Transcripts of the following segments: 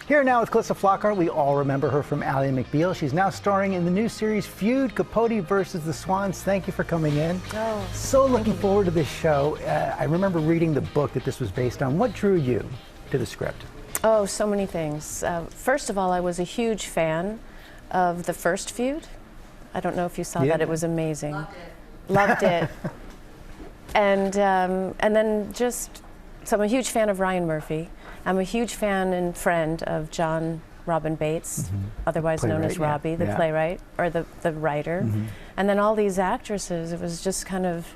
Here now with Calista Flockhart. We all remember her from Ally McBeal. She's now starring in the new series Feud, Capote versus the Swans. Thank you for coming in. Oh, so looking forward to this show. I remember reading the book that this was based on. What drew you to the script? Oh, so many things. First of all, I was a huge fan of the first Feud. I don't know if you saw that. It was amazing. Loved it. And then just, so I'm a huge fan of Ryan Murphy. I'm a huge fan and friend of John Robin Bates, otherwise known as Robbie, the playwright, or the writer. And then all these actresses, it was just kind of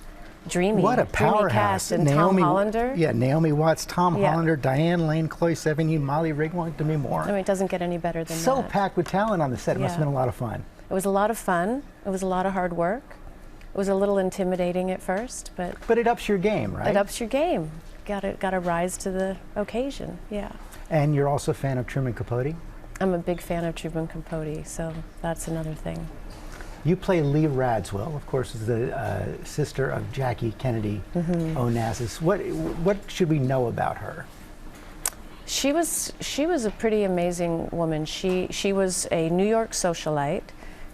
dreamy. What a powerhouse. Cast. And Tom Hollander. Yeah, Naomi Watts, Tom Hollander, Diane Lane, Chloe Sevigny, Molly Ringwald, Demi Moore. I mean, it doesn't get any better than that. So packed with talent on the set. It must have been a lot of fun. It was a lot of fun. It was a lot of hard work. It was a little intimidating at first, but it ups your game, right? It ups your game. Got to rise to the occasion. Yeah. And you're also a fan of Truman Capote? I'm a big fan of Truman Capote, so that's another thing. You play Lee Radswell, of course, is the sister of Jackie Kennedy Onassis. What should we know about her? She was a pretty amazing woman. She was a New York socialite.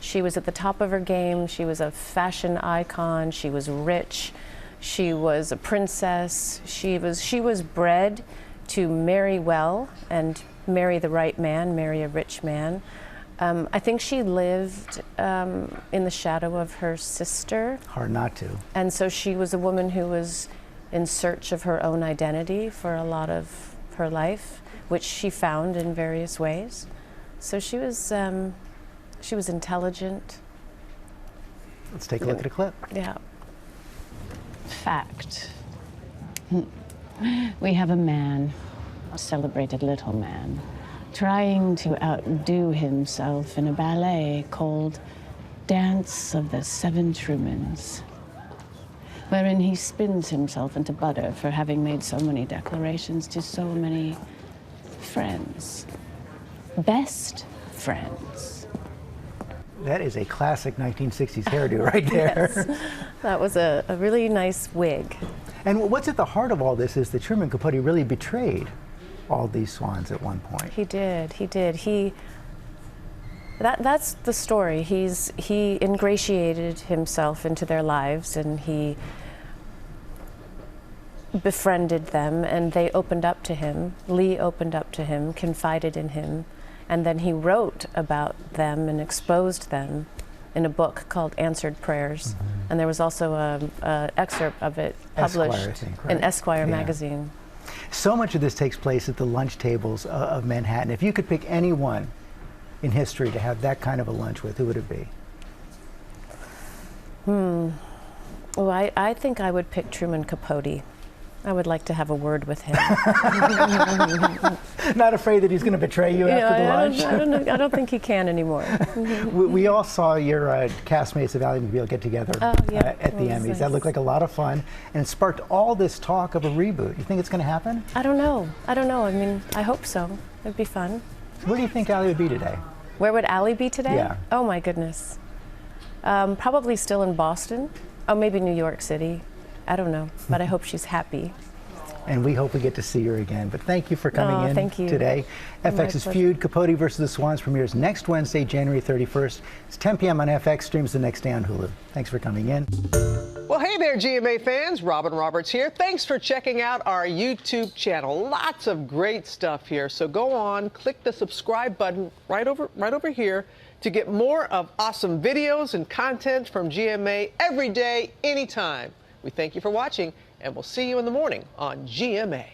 She was at the top of her game. She was a fashion icon. She was rich. She was a princess. She was bred to marry well and marry the right man, marry a rich man. I think she lived in the shadow of her sister. Hard not to. And so she was a woman who was in search of her own identity for a lot of her life, which she found in various ways. So she was intelligent. Let's take a look at a clip. Yeah. Fact. We have a man, a celebrated little man, trying to outdo himself in a ballet called Dance of the Seven Trumans, wherein he spins himself into butter for having made so many declarations to so many friends. Best friends. That is a classic 1960s hairdo right there. Yes. That was a really nice wig. And what's at the heart of all this is that Truman Capote really betrayed all these swans at one point. He did. That's the story. He ingratiated himself into their lives, and he befriended them, and they opened up to him. Lee opened up to him, confided in him, and then he wrote about them and exposed them in a book called Answered Prayers. And there was also an excerpt of it published in Esquire magazine. So much of this takes place at the lunch tables of Manhattan. If you could pick anyone in history to have that kind of a lunch with, who would it be? Well, I think I would pick Truman Capote. I would like to have a word with him. Not afraid that he's going to betray you after the lunch? I don't think he can anymore. We all saw your castmates of Ally McBeal get together at the Emmys. Nice. That looked like a lot of fun, and it sparked all this talk of a reboot. You think it's going to happen? I don't know. I mean, I hope so. It'd be fun. Where do you think Ally would be today? Where would Ally be today? Yeah. Oh my goodness. Probably still in Boston. Oh, maybe New York City. I don't know, but I hope she's happy. And we hope we get to see her again. But thank you for coming in today. FX's Feud, Capote versus the Swans premieres next Wednesday, January 31st. It's 10 p.m. on FX, streams the next day on Hulu. Thanks for coming in. Well, hey there, GMA fans. Robin Roberts here. Thanks for checking out our YouTube channel. Lots of great stuff here. So go on, click the subscribe button right over here to get more of awesome videos and content from GMA every day, anytime. We thank you for watching, and we'll see you in the morning on GMA.